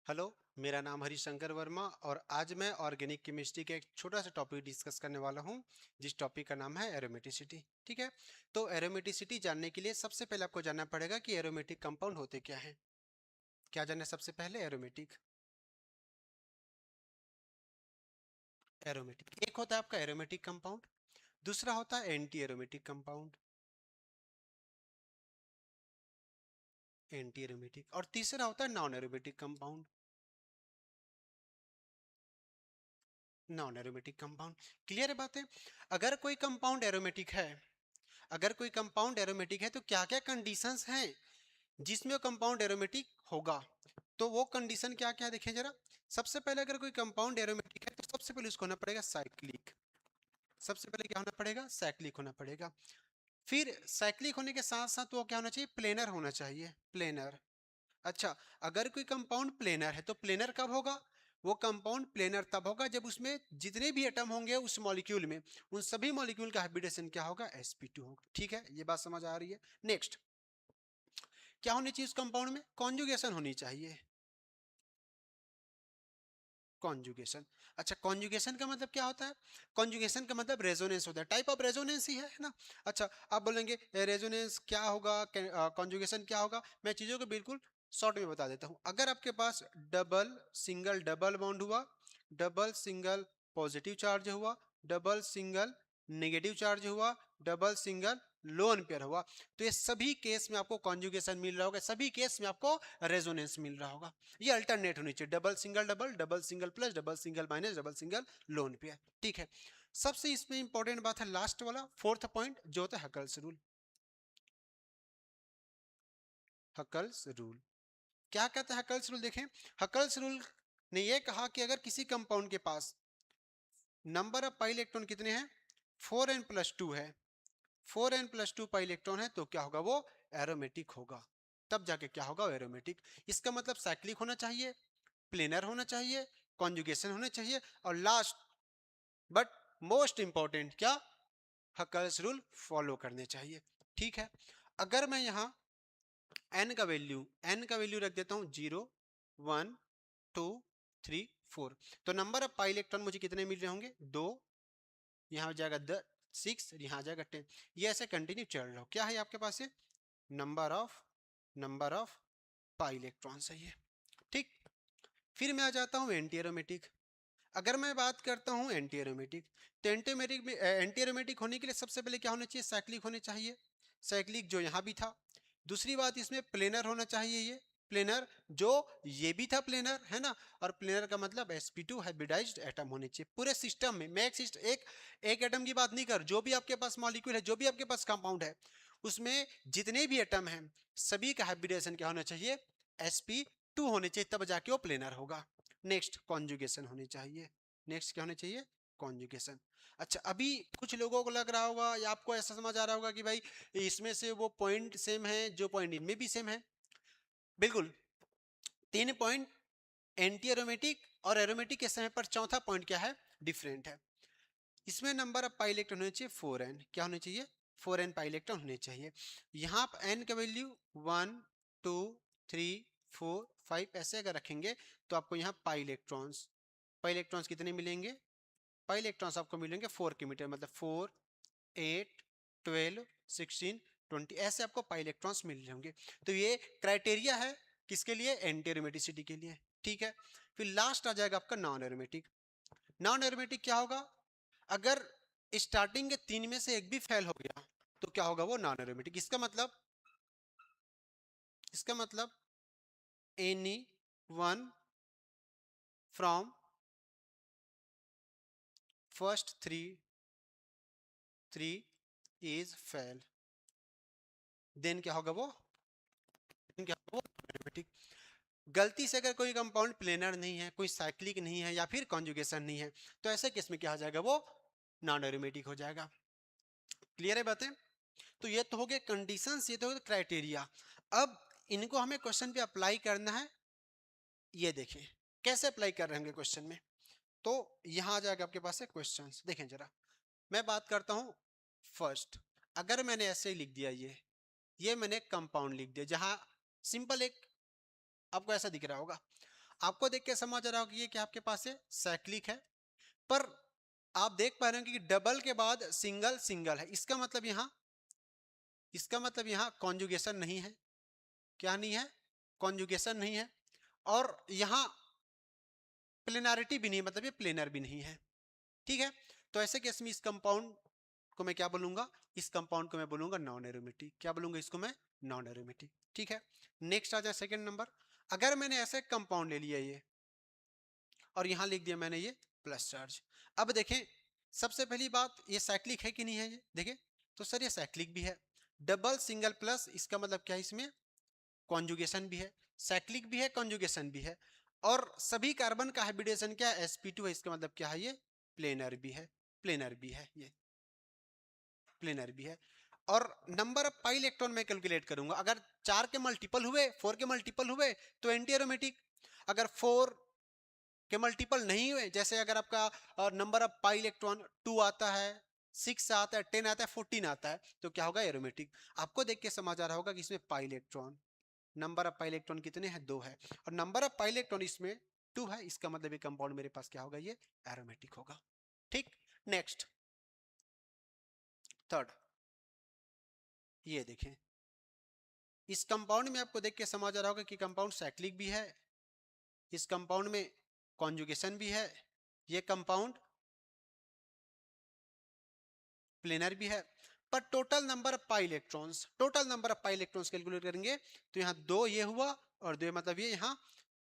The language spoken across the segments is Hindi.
हेलो, मेरा नाम हरिशंकर वर्मा और आज मैं ऑर्गेनिक केमिस्ट्री के एक छोटा सा टॉपिक डिस्कस करने वाला हूं, जिस टॉपिक का नाम है एरोमेटिसिटी। ठीक है। तो एरोमेटिसिटी जानने के लिए सबसे पहले आपको जानना पड़ेगा कि एरोमेटिक कंपाउंड होते क्या हैं। क्या जानना है सबसे पहले? एरोमेटिक। एरोमेटिक एक होता है आपका एरोमेटिक कंपाउंड, दूसरा होता है anti aromatic compound, anti aromatic, और तीसरा होता है non aromatic compound, non aromatic compound. Clear है बात है? अगर कोई कंपाउंड एरोमेटिक है, अगर कोई कंपाउंड एरोमेटिक है तो क्या क्या कंडीशंस हैं जिसमें वो कंपाउंड एरोमेटिक होगा। तो वो कंडीशन क्या क्या देखें जरा। सबसे पहले अगर कोई कंपाउंड एरोमेटिक है तो सबसे पहले उसको होना पड़ेगा साइक्लिक। सबसे पहले क्या होना पड़ेगा? साइक्लिक होना पड़ेगा। फिर साइक्लिक होने के साथ साथ वो क्या होना चाहिए? प्लेनर होना चाहिए, प्लेनर। अच्छा, अगर कोई कंपाउंड प्लेनर है तो प्लेनर कब होगा? वो कंपाउंड प्लेनर तब होगा जब उसमें जितने भी एटम होंगे उस मॉलिक्यूल में, उन सभी मॉलिक्यूल का हाइब्रिडेशन क्या होगा? sp2 होगा। ठीक है, ये बात समझ आ रही है? नेक्स्ट, क्या होनी चाहिए उस कंपाउंड में? कॉन्जुगेशन होनी चाहिए, कॉन्जुगेशन। अच्छा, कॉन्जुगेशन का मतलब क्या होता है? कॉन्जुगेशन का मतलब रेजोनेंस होता है, टाइप ऑफ रेजोनेंस ही है ना। अच्छा, आप बोलेंगे रेजोनेंस क्या होगा, कॉन्जुगेशन क्या होगा? मैं चीजों को बिल्कुल शॉर्ट में बता देता हूं। अगर आपके पास डबल सिंगल डबल बॉन्ड हुआ, डबल सिंगल पॉजिटिव चार्ज हुआ, डबल सिंगल नेगेटिव चार्ज हुआ, डबल सिंगल लोन पेयर हुआ, तो ये सभी केस में आपको कॉन्जुगेशन मिल रहा होगा, सभी केस में आपको रेजोनेंस मिल रहा होगा। ये अल्टरनेट होनी चाहिए, double single double, double single plus, double single minus, double single lone pair. ठीक है। सबसे इसमें इंपॉर्टेंट बात है लास्ट वाला, फोर्थ पॉइंट, जो होता है हकल्स रूल। हकल्स रूल क्या कहता है? हकल्स रूल देखें। हकल्स रूल ने यह कहा कि अगर किसी कंपाउंड के पास नंबर ऑफ पाई इलेक्ट्रॉन कितने हैं? 4n+2 है, 4n+2 पाई इलेक्ट्रॉन है, तो क्या होगा? वो एरोमेटिक होगा। तब जाके क्या होगा? एरोमेटिक। इसका मतलब साइक्लिक होना चाहिए, प्लेनर होना चाहिए, कॉन्जुगेशन होना चाहिए, और लास्ट बट मोस्ट इंपॉर्टेंट क्या? हकल्स रूल फॉलो करने चाहिए। ठीक है। अगर मैं यहाँ एन का वैल्यू रख देता हूँ 0, 1, 2, 3, 4, तो नंबर ऑफ पाई इलेक्ट्रॉन मुझे कितने मिल रहे होंगे? 2। यहाँ हो जाएगा 6, यहाँ आ जाएगा 10। ये ऐसे कंटिन्यू चल रहा हो। क्या है आपके पास? ये नंबर ऑफ पाई इलेक्ट्रॉन सही है। ठीक। फिर मैं आ जाता हूँ एंटी एरोमेटिक। अगर मैं बात करता हूँ एंटी एरोमेटिक, तो एंटी एरोमेटिक होने के लिए सबसे पहले क्या होना चाहिए? साइक्लिक होने चाहिए, साइक्लिक जो यहाँ भी था। दूसरी बात, इसमें प्लेनर होना चाहिए, ये प्लेनर, जो ये भी था प्लेनर, है ना। और प्लेनर का मतलब sp2 हाइब्रिडाइज्ड एटम होने चाहिए पूरे सिस्टम में। मैं एक एटम की बात नहीं कर, जो भी आपके पास मॉलिक्यूल है, जो भी आपके पास कंपाउंड है, उसमें जितने भी एटम हैं सभी का हाइब्रिडेशन क्या होना चाहिए? sp2 होने चाहिए, तब जाके वो प्लेनर होगा। नेक्स्ट, कॉन्जुगेशन होनी चाहिए। नेक्स्ट क्या होना चाहिए? कॉन्जुगेशन। अच्छा, अभी कुछ लोगों को लग रहा होगा या आपको ऐसा समझ आ रहा होगा कि भाई इसमें से वो पॉइंट सेम है जो पॉइंट इनमें भी सेम है। बिल्कुल, 3 पॉइंट एंटी एरोमेटिक और एरोमेटिक के समय पर चौथा पॉइंट क्या है? डिफरेंट है। इसमें नंबर ऑफ पाई इलेक्ट्रॉन होने चाहिए 4n। क्या होने चाहिए? 4n पाई इलेक्ट्रॉन होने चाहिए। यहाँ आप n का वैल्यू 1, 2, 3, 4, 5 ऐसे अगर रखेंगे तो आपको यहाँ पाई इलेक्ट्रॉन्स कितने मिलेंगे? पाई इलेक्ट्रॉन्स आपको मिलेंगे 4 के मीटर, मतलब 4, 8, 12, 16, 20 ऐसे आपको पाई इलेक्ट्रॉन्स मिल रहे होंगे। तो ये क्राइटेरिया है किसके लिए? एंटी एरोमेटिसिटी के लिए। ठीक है। फिर लास्ट आ जाएगा आपका नॉन एरोमेटिक। नॉन एरोमेटिक क्या होगा? अगर स्टार्टिंग के 3 में से एक भी फेल हो गया तो क्या होगा? वो नॉन एरोमेटिक। इसका मतलब any one from first three is fail, then क्या होगा? वो एरोमेटिक। गलती से अगर कोई कंपाउंड प्लेनर नहीं है, कोई साइक्लिक नहीं है, या फिर कॉन्जुगेशन नहीं है, तो ऐसे केस में क्या हो जाएगा? वो नॉन एरोमेटिक हो जाएगा। क्लियर है बातें? तो ये तो हो गए कंडीशंस, ये तो हो गए क्राइटेरिया। अब इनको हमें क्वेश्चन पे अप्लाई करना है। ये देखें कैसे अप्लाई कर रहे होंगे क्वेश्चन में। तो यहां आ जाएगा आपके पास है क्वेश्चंस, देखें जरा। मैं बात करता हूं फर्स्ट। अगर मैंने ऐसे ही लिख दिया, ये मैंने कंपाउंड लिख दिया, जहां सिंपल एक आपको ऐसा दिख रहा होगा। आपको देख के समझ आ रहा होगा कि ये क्या आपके पास है, साइक्लिक है। पर आप देख पा रहे हो कि डबल के बाद सिंगल सिंगल है, इसका मतलब यहाँ कॉन्जुगेशन नहीं है। क्या नहीं है? कॉन्जुगेशन नहीं है। और यहाँ प्लेनारिटी भी नहीं है, मतलब ये प्लेनर भी नहीं है। ठीक है, तो ऐसे केस में इस कंपाउंड को मैं क्या बोलूंगा, इस कंपाउंड को मैं बोलूंगा नॉन एरोमेटिक। क्या बोलूंगा इसको मैं? Non aromatic. ठीक है, नेक्स्ट आ जाए सेकंड नंबर। अगर मैंने ऐसे कंपाउंड ले लिया ये और यहां लिख दिया मैंने ये प्लस चार्ज। अब देखें, सबसे पहली बात, ये साइक्लिक है कि नहीं है? ये देखें तो सर ये साइक्लिक भी है। डबल सिंगल प्लस, इसका मतलब क्या है, इसमें कॉन्जुगेशन भी है, साइक्लिक भी है, कॉन्जुगेशन भी है। और सभी कार्बन का हाइब्रिडेशन क्या है? sp2 है। इसका मतलब क्या है? ये प्लेनर भी है, प्लेनर भी है, ये प्लेनर भी है। और नंबर ऑफ पाई इलेक्ट्रॉन मैं कैलकुलेट करूंगा। अगर 4 के मल्टीपल हुए, 4 के मल्टीपल हुए तो एंटी एरोमेटिक। अगर 4 के मल्टीपल नहीं हुए, जैसे अगर आपका नंबर ऑफ पाई इलेक्ट्रॉन 2 आता है, 6 आता है, 10 आता है, 14 आता है, तो क्या होगा? एरोमेटिक। आपको देख के समझ आ रहा होगा कि इसमें pi electron, number of pi electron कितने हैं? 2 है। और नंबर ऑफ पाई इलेक्ट्रॉन इसमें 2 है, इसका मतलब ये कंपाउंड मेरे पास क्या होगा? ये एरोमेटिक होगा। ठीक, नेक्स्ट थर्ड, ये देखें, इस कंपाउंड में आपको देख के समझ आ रहा होगा कि कंपाउंड साइक्लिक भी है, इस कंपाउंड में कॉन्जुगेशन भी है, ये कंपाउंड प्लेनर भी है। पर total number of pi electrons, total number of pi electrons calculate करेंगे तो यहाँ 2 ये हुआ और 2 मतलब ये, यहाँ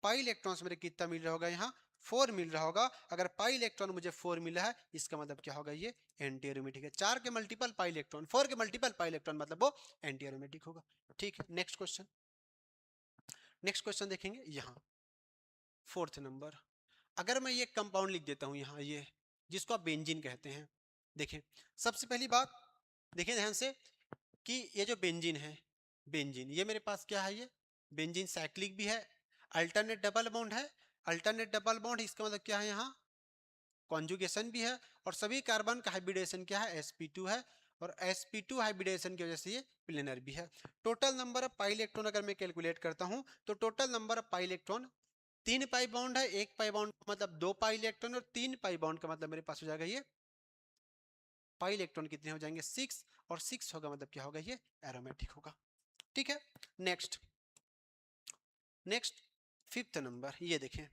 पाई इलेक्ट्रॉन्स मेरे कितना मिल रहा होगा? यहाँ 4 मिल रहा होगा। अगर पाई इलेक्ट्रॉन मुझे 4 मिला है, इसका मतलब क्या होगा? ये एंटी एरोमेटिक है। 4 के मल्टीपल पाई इलेक्ट्रॉन, 4 के मल्टीपल पाई इलेक्ट्रॉन मतलब वो एंटी एरोमेटिक होगा। ठीक है, नेक्स्ट क्वेश्चन, नेक्स्ट क्वेश्चन देखेंगे यहाँ फोर्थ नंबर। अगर मैं ये कंपाउंड लिख देता हूँ यहाँ, ये जिसको आप बेंजीन कहते हैं। देखें, सबसे पहली बात देखिए ध्यान से कि ये जो बेंजीन है, बेंजीन ये मेरे पास क्या है? ये बेंजीन साइक्लिक भी है, अल्टरनेट डबल बॉन्ड है। अल्टरनेट डबल बॉन्ड, इसका मतलब क्या है? यहाँ कॉन्जुगेशन भी है। और सभी कार्बन का हाइब्रिडेशन क्या है? sp2 है। और sp2 हाइब्रिडेशन की वजह से ये प्लेनर भी है। Total number of pi electron अगर मैं कैलकुलेट करता हूं तो total number of pi electron, 3 pi bond है, 1 पाई बॉन्ड मतलब 2 पाई इलेक्ट्रॉन, और 3 पाई बॉन्ड का मतलब मेरे पास हो जाएगा ये पाई इलेक्ट्रॉन कितने हो जाएंगे? 6। और 6 होगा मतलब क्या होगा? ये एरोमेटिक होगा। ठीक है, नेक्स्ट, नेक्स्ट फिफ्थ नंबर, ये देखें,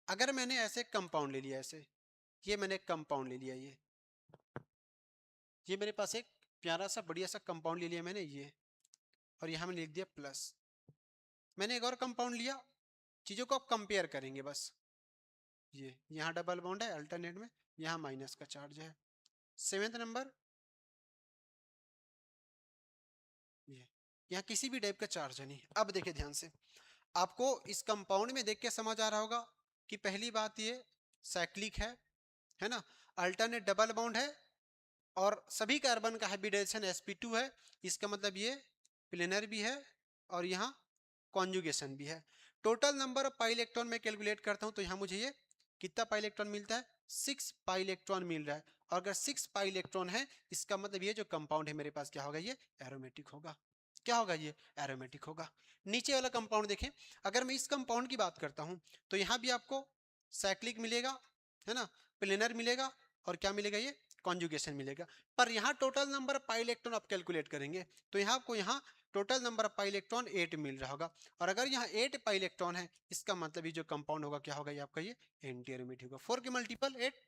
अगर मैंने ऐसे कंपाउंड ले लिया, ऐसे ये मैंने कंपाउंड ले लिया, ये मेरे पास एक प्यारा सा बढ़िया सा कंपाउंड ले लिया मैंने ये, और यहाँ मैंने लिख दिया प्लस। मैंने एक और कंपाउंड लिया, चीजों को आप कंपेयर करेंगे बस। ये यहाँ डबल बॉन्ड है अल्टरनेट में, यहाँ माइनस का चार्ज है। सेवेंथ नंबर, ये यहाँ किसी भी टाइप का चार्ज है नहीं। अब देखिए ध्यान से, आपको इस कंपाउंड में देख के समझ आ रहा होगा कि पहली बात ये साइक्लिक है ना, अल्टरनेट डबल बॉन्ड है, और सभी कार्बन का हाइब्रिडेशन sp2 है। इसका मतलब ये प्लेनर भी है और यहाँ कॉन्जुगेशन भी है। Total number of pi electron में कैलकुलेट करता हूँ तो यहाँ मुझे ये कितना पाई इलेक्ट्रॉन मिलता है? 6 पाई इलेक्ट्रॉन मिल रहा है। और अगर 6 पाई इलेक्ट्रॉन है, इसका मतलब ये जो कंपाउंड है मेरे पास क्या होगा? ये एरोमेटिक होगा। क्या होगा? ये एरोमेटिक होगा। नीचे वाला कंपाउंड देखें, अगर मैं इस कंपाउंड की बात करता हूँ तो यहाँ भी आपको साइक्लिक मिलेगा, है ना, प्लेनर मिलेगा, और क्या मिलेगा? ये कॉन्जुगेशन मिलेगा। पर यहाँ total number of pi electron आप कैलकुलेट करेंगे तो यहाँ आपको यहाँ total number of pi electron 8 मिल रहा होगा। और अगर यहाँ 8 पाई इलेक्ट्रॉन है, इसका मतलब ये जो कंपाउंड होगा क्या होगा? ये आपका ये एंटी एरोमेटिक होगा। 4 के मल्टीपल 8,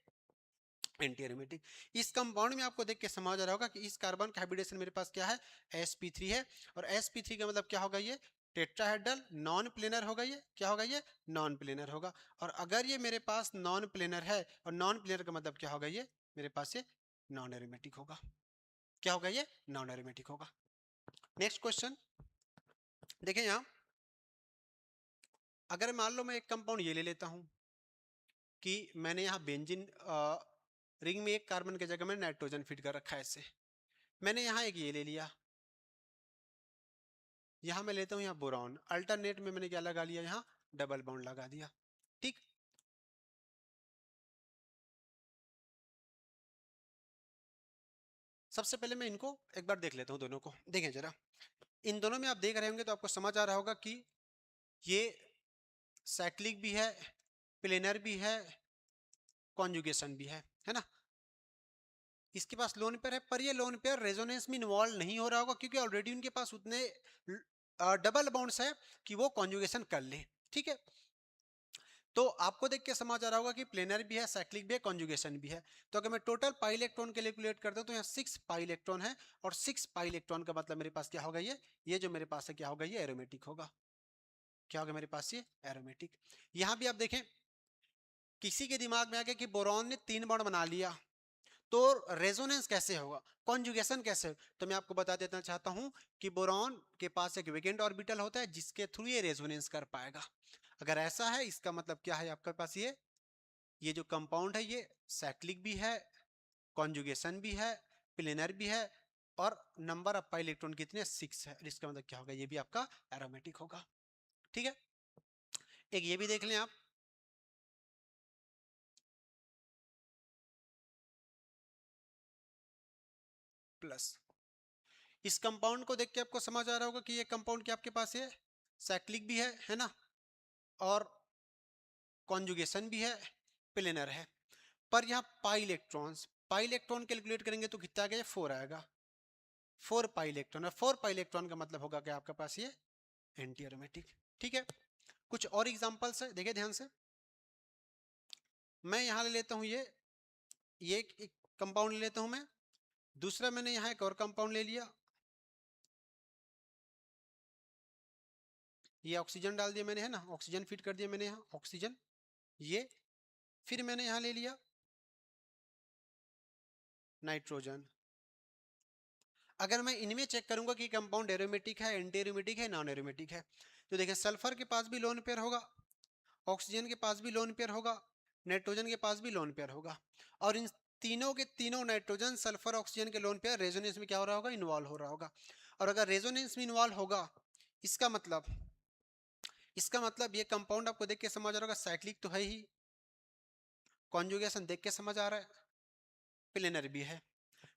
एंटी एरोमेटिक। इस कंपाउंड में आपको देख के समझ आ रहा होगा कि इस कार्बन का हाइब्रिडेशन मेरे पास क्या है? sp3 है। और sp3 का मतलब क्या होगा? ये टेट्राहेड्रल नॉन प्लेनर होगा। ये क्या होगा? ये नॉन प्लेनर होगा। और अगर ये मेरे पास नॉन प्लेनर है, और नॉन प्लेनर का मतलब क्या होगा? ये मेरे पास ये नॉन एरोमेटिक होगा। क्या होगा? ये नॉन एरोमेटिक होगा। नेक्स्ट क्वेश्चन देखें, यहाँ अगर मान लो मैं एक कंपाउंड ये ले लेता हूं कि मैंने यहाँ बेंजीन रिंग में एक कार्बन की जगह में नाइट्रोजन फिट कर रखा है ऐसे, मैंने यहाँ एक ये ले लिया, यहाँ मैं लेता हूँ यहाँ बोरॉन, अल्टरनेट में मैंने क्या लगा लिया? यहाँ डबल बॉन्ड लगा दिया। ठीक, सबसे पहले मैं इनको एक बार देख लेता हूँ दोनों को। देखें जरा, इन दोनों में आप देख रहे होंगे तो आपको समझ आ रहा होगा कि ये साइक्लिक भी है, प्लेनर भी है, कॉन्जुगेशन भी है ना। इसके पास लोन पेयर है, पर ये लोन पेयर रेजोनेंस में इन्वॉल्व नहीं हो रहा होगा क्योंकि ऑलरेडी उनके पास उतने डबल बॉन्ड्स है कि वो कॉन्जुगेशन कर ले। ठीक है, तो आपको देख के समझ आ रहा होगा कि प्लेनर भी है, साइक्लिक भी है, कॉन्जुगेशन भी है। तो अगर मैं टोटल पाई इलेक्ट्रॉन कैलकुलेट करता हूं तो यहाँ 6 पाई इलेक्ट्रॉन है, और 6 पाई इलेक्ट्रॉन का मतलब मेरे पास क्या होगा, ये जो मेरे पास है क्या होगा, ये एरोमेटिक होगा। क्या होगा मेरे पास, ये एरोमेटिक। यहाँ भी आप देखें, किसी के दिमाग में आ गया कि बोरॉन ने 3 बॉन्ड बना लिया, तो रेजोनेंस कैसे होगा, कॉन्जुगेशन कैसे होगा? तो मैं आपको बता देना चाहता हूं कि बोरॉन के पास एक वेकेंट ऑर्बिटल होता है जिसके थ्रू ये रेजोनेंस कर पाएगा। अगर ऐसा है, इसका मतलब क्या है आपके पास, ये जो कंपाउंड है ये साइक्लिक भी है, कॉन्जुगेशन भी है, प्लेनर भी है, और नंबर ऑफ पाई इलेक्ट्रॉन कितने, 6 है। इसका मतलब क्या होगा, ये भी आपका एरोमेटिक होगा। ठीक है, एक ये भी देख लें आप, प्लस। इस कंपाउंड को देख के आपको समझ आ रहा होगा कि ये कंपाउंड क्या आपके पास है, साइक्लिक भी है ना, और कॉन्जुगेशन भी है, प्लेनर है। पर यहाँ पाई इलेक्ट्रॉन कैलकुलेट करेंगे तो कितना आ गया, 4 आएगा। 4 पाई इलेक्ट्रॉन, और 4 पाई इलेक्ट्रॉन का मतलब होगा कि आपके पास ये एंटी एरोमेटिक। ठीक है, कुछ और एग्जांपल्स है, देखिए ध्यान से। मैं यहाँ ले लेता हूँ ये एक कंपाउंड ले लेता हूँ मैं, दूसरा मैंने यहाँ एक और कंपाउंड ले लिया, ये ऑक्सीजन डाल दिया मैंने, है ना, ऑक्सीजन फिट कर दिया मैंने यहाँ, ऑक्सीजन ये। फिर मैंने यहाँ ले लिया नाइट्रोजन। अगर मैं इनमें चेक करूंगा कि कंपाउंड एरोमेटिक है, एंटी एरोमेटिक है, नॉन एरोमेटिक है, तो देखिए सल्फर के पास भी लोन पेयर होगा, ऑक्सीजन के पास भी लोन पेयर होगा, नाइट्रोजन के पास भी लोन पेयर होगा, और इन तीनों के तीनों नाइट्रोजन, सल्फर, ऑक्सीजन के लोन पेयर रेजोनेंस में क्या हो रहा होगा, इन्वॉल्व हो रहा होगा। और अगर रेजोनेंस में इन्वॉल्व होगा, इसका मतलब ये कंपाउंड आपको देख के समझ आ रहा होगा, साइक्लिक तो है ही, कॉन्जुगेशन देख के समझ आ रहा है, प्लेनर भी है।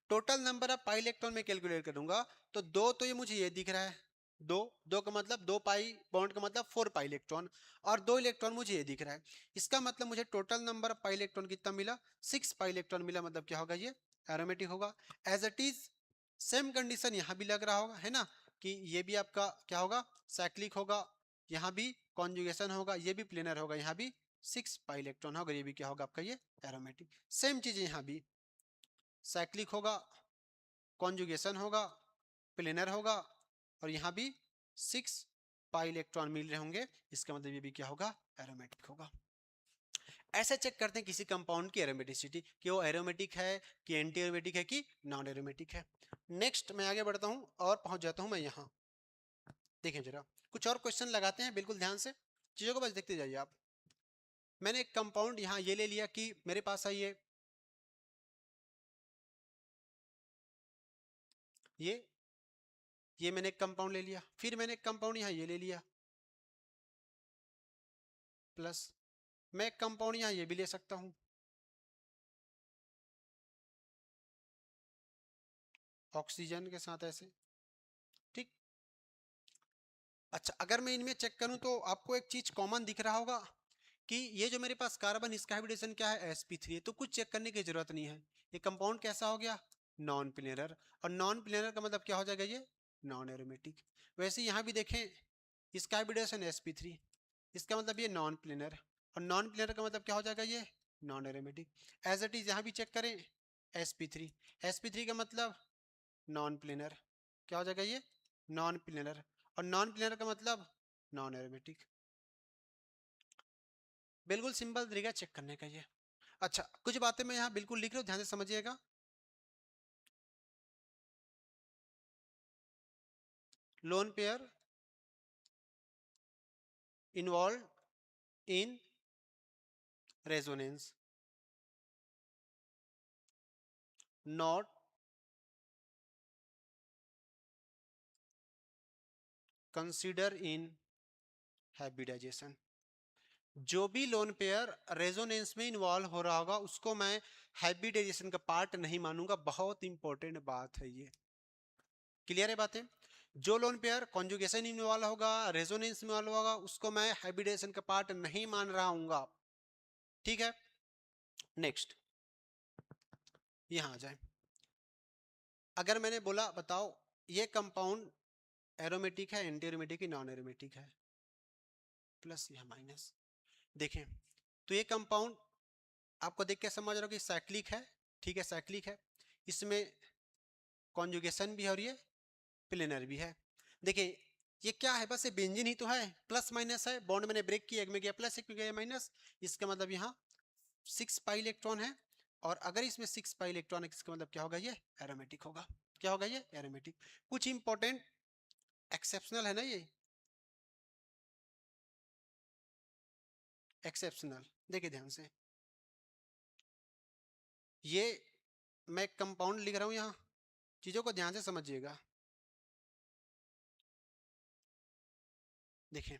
Total number of pi electron में कैलकुलेट करूंगा तो दो, तो ये मुझे ये दिख रहा है, दो, दो का मतलब 2 पाई बॉन्ड का मतलब 4 पाई इलेक्ट्रॉन, और 2 इलेक्ट्रॉन मुझे ये दिख रहा है। इसका मतलब मुझे total number of pi electron कितना मिला, 6 पाई इलेक्ट्रॉन मिला, मतलब क्या होगा, ये एरोमेटिक होगा। As it is same condition यहाँ भी लग रहा होगा, है ना, कि ये भी आपका क्या होगा, साइक्लिक होगा, यहाँ भी कॉन्जुगेशन होगा, ये भी प्लेनर होगा, यहाँ भी 6 पाई इलेक्ट्रॉन होगा, ये भी क्या होगा आपका, ये एरोमेटिक। सेम चीज यहाँ भी साइक्लिक होगा, कॉन्जुगेशन होगा, प्लेनर होगा, और यहाँ भी 6 पाई इलेक्ट्रॉन मिल रहे होंगे, इसका मतलब ये भी क्या होगा, एरोमेटिक होगा। ऐसे चेक करते हैं किसी कंपाउंड की एरोमेटिसिटी, कि वो एरोमेटिक है, कि एंटी एरोमेटिक है, कि नॉन एरोमेटिक है। नेक्स्ट मैं आगे बढ़ता हूँ और पहुंच जाता हूँ मैं यहाँ। देखें जरा, कुछ और क्वेश्चन लगाते हैं, बिल्कुल ध्यान से चीजों को बस देखते जाइए आप। मैंने एक कंपाउंड यहाँ ये ले लिया कि मेरे पास है ये मैंने एक कंपाउंड ले लिया, फिर मैंने एक कंपाउंड यहाँ ये ले लिया, प्लस मैं एक कंपाउंड यहाँ ये भी ले सकता हूँ, ऑक्सीजन के साथ ऐसे। ठीक, अच्छा अगर मैं इनमें चेक करूं तो आपको एक चीज कॉमन दिख रहा होगा कि ये जो मेरे पास कार्बन, इसका हाइब्रिडेशन क्या है, sp3 है, तो कुछ चेक करने की जरूरत नहीं है। ये कंपाउंड कैसा हो गया, नॉन प्लेनर, और नॉन प्लेनर का मतलब क्या हो जाएगा, ये नॉन एरोमेटिक। वैसे यहाँ भी देखें, इसका हाइब्रिडेशन sp3, इसका मतलब ये नॉन प्लेनर, और नॉन प्लेनर का मतलब क्या हो जाएगा, ये non aromatic. As it is यहाँ भी चेक करें, sp3, sp3 का मतलब नॉन प्लेनर, क्या हो जाएगा, ये नॉन प्लेनर, और नॉन प्लेनर का मतलब नॉन एरोमेटिक। बिल्कुल सिंपल तरीका चेक करने का ये। अच्छा कुछ बातें मैं यहाँ बिल्कुल लिख रहा हूँ, ध्यान से समझिएगा। Lone pair involve in resonance, not consider in hybridisation. जो भी लोन पेयर रेजोनेंस में इन्वॉल्व हो रहा होगा उसको मैं हाइब्रिडाइजेशन का पार्ट नहीं मानूंगा, बहुत इंपॉर्टेंट बात है ये। क्लियर है बातें। जो लोन पेयर कॉन्जुगेशन में वाला होगा, रेजोनेंस में वाला होगा, उसको मैं हाइब्रिडेशन का पार्ट नहीं मान रहा हूँ। ठीक है, नेक्स्ट यहां आ जाए। अगर मैंने बोला बताओ ये कंपाउंड एरोमेटिक है, एंटी एरोमेटिक है, नॉन एरोमेटिक है, प्लस या माइनस, देखें तो ये कंपाउंड आपको देख के समझ रहा हो कि साइक्लिक है। ठीक है, साइक्लिक है, इसमें कॉन्जुगेशन भी है और ये प्लेनर भी है। देखिए ये क्या है, बस ये बेंजीन ही तो है, प्लस माइनस है, बॉन्ड मैंने ब्रेक किया, एक में गया प्लस, एक में गया माइनस, इसका मतलब यहाँ 6 पाई इलेक्ट्रॉन है। और अगर इसमें 6 पाई इलेक्ट्रॉन है, इसका मतलब क्या होगा, ये एरोमेटिक होगा। क्या होगा, ये एरोमेटिक। कुछ इंपॉर्टेंट एक्सेप्शनल है ना, ये एक्सेप्शनल, देखिए ध्यान से, ये मैं कंपाउंड लिख रहा हूं यहाँ, चीजों को ध्यान से समझिएगा। देखिए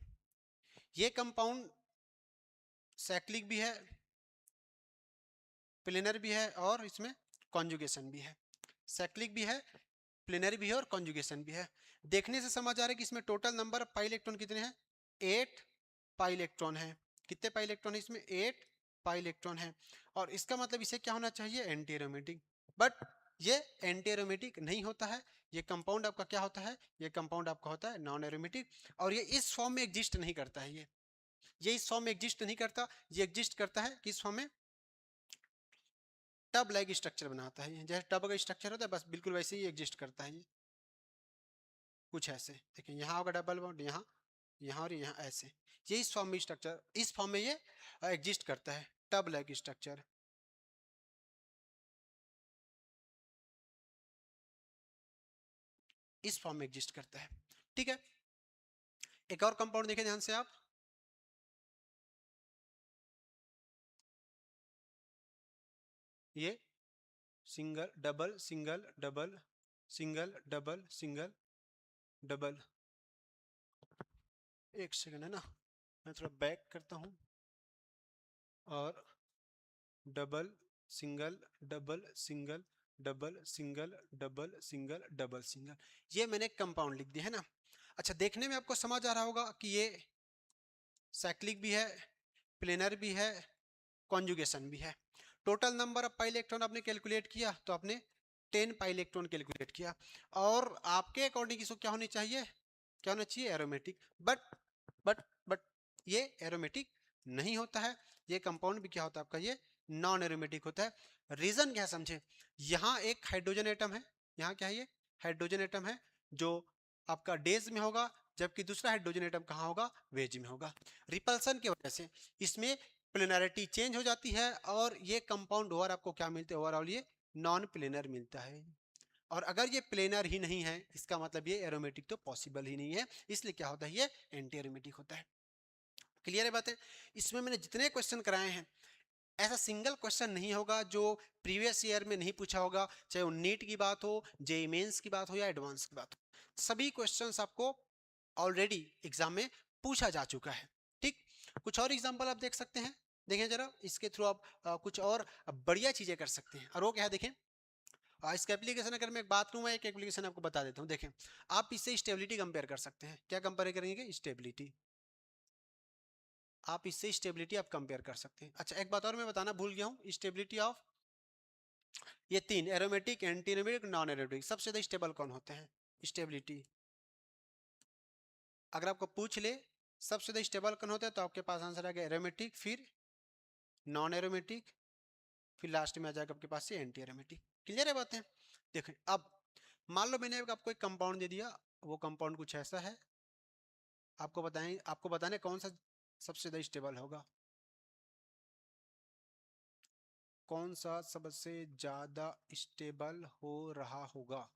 ये कंपाउंड साइक्लिक भी है, प्लेनर भी है और इसमें कॉन्जुगेशन भी है। साइक्लिक भी है, प्लेनर भी है और कॉन्जुगेशन भी है। देखने से समझ आ रहा है कि इसमें टोटल नंबर पाई इलेक्ट्रॉन कितने हैं, 8 पाई इलेक्ट्रॉन है। कितने पाई इलेक्ट्रॉन है इसमें, 8 पाई इलेक्ट्रॉन है। और इसका मतलब इसे क्या होना चाहिए, एंटी एरोमेटिक। बट ये एंटी एरोमेटिक नहीं होता है। ये कंपाउंड आपका क्या होता है, ये कंपाउंड आपका होता है नॉन एरोमेटिक। और ये इस फॉर्म में एग्जिस्ट नहीं करता है, ये इस फॉर्म में एग्जिस्ट नहीं करता। ये एग्जिस्ट करता है किस फॉर्म में, टब लाइक स्ट्रक्चर बनाता है। जैसे टब का स्ट्रक्चर होता है, बस बिल्कुल वैसे ही एग्जिस्ट करता है ये, कुछ ऐसे। देखिए यहाँ होगा डबल बॉन्ड, यहाँ यहाँ और यहाँ ऐसे, ये इस फॉर्म में स्ट्रक्चर, इस फॉर्म में ये एग्जिस्ट करता है, टब लाइक स्ट्रक्चर। इस फॉर्म में एग्जिस्ट करता है। ठीक है, एक और कंपाउंड देखें ध्यान से आप, ये single double single double single double single double. एक सेकंड है ना, मैं थोड़ा बैक करता हूँ। और double single double single double single double single double single, ये मैंने कंपाउंड लिख दिया है ना। अच्छा, देखने में आपको समझ आ रहा होगा कि ये साइक्लिक भी है, प्लेनर भी है, कॉन्जुगेशन भी है। Total number of pi electron आपने कैलकुलेट किया तो आपने 10 पाई इलेक्ट्रॉन कैलकुलेट किया। और आपके अकॉर्डिंग इसको क्या होनी चाहिए, क्या होना चाहिए, एरोमेटिक। बट बट बट ये एरोमेटिक नहीं होता है। ये कंपाउंड भी क्या होता है आपका, ये नॉन एरोमेटिक होता है। रीजन क्या समझे, यहाँ एक हाइड्रोजन एटम है, यहाँ क्या है, ये हाइड्रोजन एटम है जो आपका डेज में होगा, जबकि दूसरा हाइड्रोजन एटम कहाँ होगा, वेज में होगा। रिपल्सन की वजह से इसमें प्लेनरिटी चेंज हो जाती है और ये कंपाउंड ओवर आपको क्या मिलते हैं, ओवरऑल ये नॉन प्लेनर मिलता है। और अगर ये प्लेनर ही नहीं है, इसका मतलब ये एरोमेटिक तो पॉसिबल ही नहीं है, इसलिए क्या होता है, ये एंटी एरोमेटिक होता है। क्लियर है बात है। इसमें मैंने जितने क्वेश्चन कराए हैं, ऐसा सिंगल क्वेश्चन नहीं होगा जो प्रीवियस ईयर में नहीं पूछा होगा, चाहे वो नीट की बात हो, जेईई मेंस की बात हो या एडवांस की बात हो। सभी क्वेश्चंस आपको ऑलरेडी एग्जाम में पूछा जा चुका है। ठीक, कुछ और एग्जांपल आप देख सकते हैं, देखें जरा, इसके थ्रू आप कुछ और बढ़िया चीजें कर सकते हैं। और वो क्या है, देखें इसका एप्लीकेशन, अगर मैं एक बात करूँ, मैं एक एप्लीकेशन आपको बता देता हूँ। देखें आप इससे स्टेबिलिटी कंपेयर कर सकते हैं। क्या कंपेयर करेंगे, स्टेबिलिटी। आप इससे स्टेबिलिटी आप कंपेयर कर सकते हैं। अच्छा, एक बात और मैं बताना भूल गया हूँ, स्टेबिलिटी ऑफ ये तीन, aromatic, anti aromatic, non aromatic, सबसे ज्यादा स्टेबल कौन होते हैं, स्टेबिलिटी। अगर आपको पूछ ले सबसे ज्यादा स्टेबल कौन होता है, तो आपके पास आंसर आ गया एरोमेटिक, फिर नॉन एरोमेटिक, फिर लास्ट में आ जाएगा आपके पास से एंटी एरोमेटिक। क्लियर है बातें। देखें अब मान लो मैंने आपको एक कंपाउंड दे दिया, वो कंपाउंड कुछ ऐसा है, आपको बताएं, आपको बताने कौन सा सबसे ज्यादा स्टेबल होगा, कौन सा सबसे ज्यादा स्टेबल हो रहा होगा।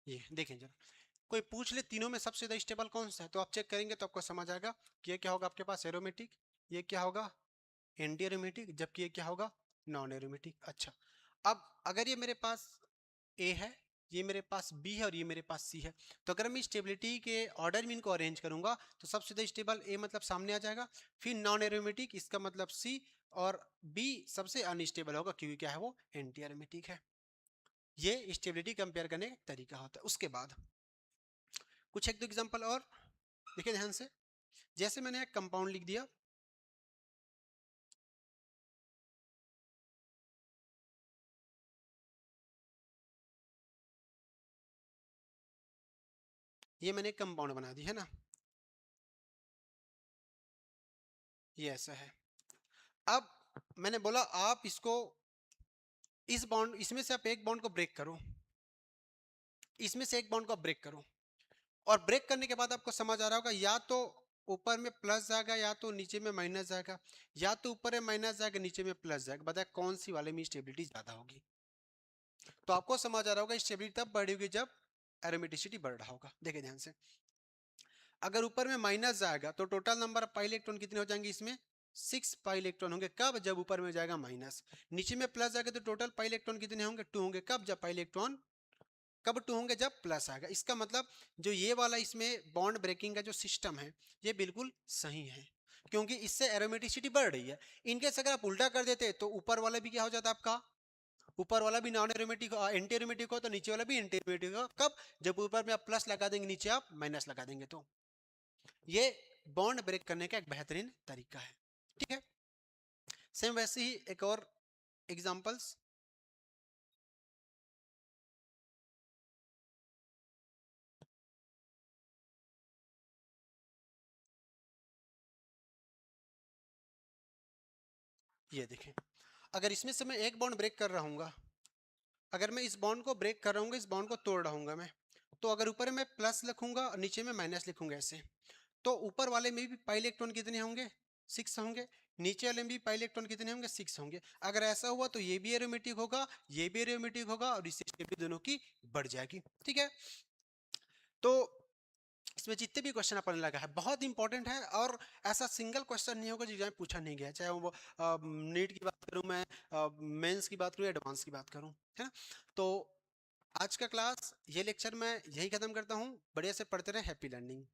ये देखें जरा, कोई पूछ ले तीनों में सबसे ज्यादा स्टेबल कौन सा है, तो आप चेक करेंगे तो आपको समझ आएगा कि ये क्या होगा आपके पास, एरोमेटिक, ये क्या होगा, एंटी एरोमेटिक, जबकि ये क्या होगा, नॉन एरोमेटिक। अच्छा, अब अगर ये मेरे पास ए है, ये मेरे पास बी है और ये मेरे पास सी है, तो अगर मैं स्टेबिलिटी के ऑर्डर में इनको अरेंज करूंगा तो सबसे ज्यादा स्टेबल ए मतलब सामने आ जाएगा, फिर नॉन एरोमेटिक इसका मतलब सी, और बी सबसे अनस्टेबल होगा क्योंकि क्या है वो एंटी एरोमेटिक है। ये स्टेबिलिटी कंपेयर करने का तरीका होता है। उसके बाद कुछ एक दो एग्जांपल और देखिए ध्यान से। जैसे मैंने एक कंपाउंड लिख दिया, ये मैंने एक कंपाउंड बना दी है ना, ये ऐसा है। अब मैंने बोला आप इसको, इस बॉन्ड इसमें से आप एक बॉन्ड को ब्रेक करो, इसमें से एक बॉन्ड को ब्रेक करो, और ब्रेक करने के बाद आपको समझ आ रहा होगा या तो ऊपर में प्लस जाएगा या तो नीचे में माइनस जाएगा, या तो ऊपर में माइनस जाएगा नीचे में प्लस जाएगा, बताए कौन सी वाले में स्टेबिलिटी ज्यादा होगी। तो आपको समझ आ रहा होगा स्टेबिलिटी तब बढ़ेगी जब एरोमेटिसिटी बढ़ रहा होगा। देखिए ध्यान से, अगर ऊपर में माइनस जाएगा तो total number of pi electron कितने हो जाएंगे इसमें, 6 पाई इलेक्ट्रॉन होंगे। कब, जब ऊपर में जाएगा माइनस। नीचे में प्लस जाएगा तो टोटल पाई इलेक्ट्रॉन कितने होंगे, 2 होंगे। कब, जब पाई इलेक्ट्रॉन, कब 2 होंगे, जब प्लस आएगा। इसका मतलब जो ये वाला इसमें बॉन्ड ब्रेकिंग का जो सिस्टम है ये बिल्कुल सही है, क्योंकि इससे एरोमेटिसिटी बढ़ रही है। इनकेस अगर आप उल्टा कर देते तो ऊपर वाला भी क्या हो जाता आपका, ऊपर वाला भी नॉन एरोमेटिक एंटी एरोमेटिक हो, तो नीचे वाला भी एंटी एरोमेटिक हो। कब, जब ऊपर में आप प्लस लगा देंगे नीचे आप माइनस लगा देंगे। तो ये बॉन्ड ब्रेक करने का एक बेहतरीन तरीका है। ठीक है, सेम वैसे ही एक और एग्जांपल्स। ये देखें, अगर इसमें से मैं एक बॉन्ड ब्रेक कर रहा हूँ, अगर मैं इस बॉन्ड को ब्रेक कर रहा हूँ, इस बॉन्ड को तोड़ रहा हूँ मैं, तो अगर ऊपर में प्लस लिखूंगा और नीचे में माइनस लिखूंगा ऐसे, तो ऊपर वाले में भी पाई इलेक्ट्रॉन कितने होंगे, 6 होंगे। नीचे वाले में भी पाई इलेक्ट्रॉन कितने होंगे, 6 होंगे। अगर ऐसा हुआ तो ये भी एरोमेटिक होगा, ये भी एरोमेटिक होगा, और इससे स्टेबिलिटी दोनों की बढ़ जाएगी। ठीक है, तो इसमें जितने भी क्वेश्चन अपन लगा है बहुत इंपॉर्टेंट है, और ऐसा सिंगल क्वेश्चन नहीं होगा जो एग्जाम में पूछा नहीं गया, चाहे वो नीट की बात करूं मैं, मेंस की बात करूं, एडवांस की बात करूं, है ना। तो आज का क्लास, ये लेक्चर मैं यही खत्म करता हूं। बढ़िया से पढ़ते रहे। Happy learning.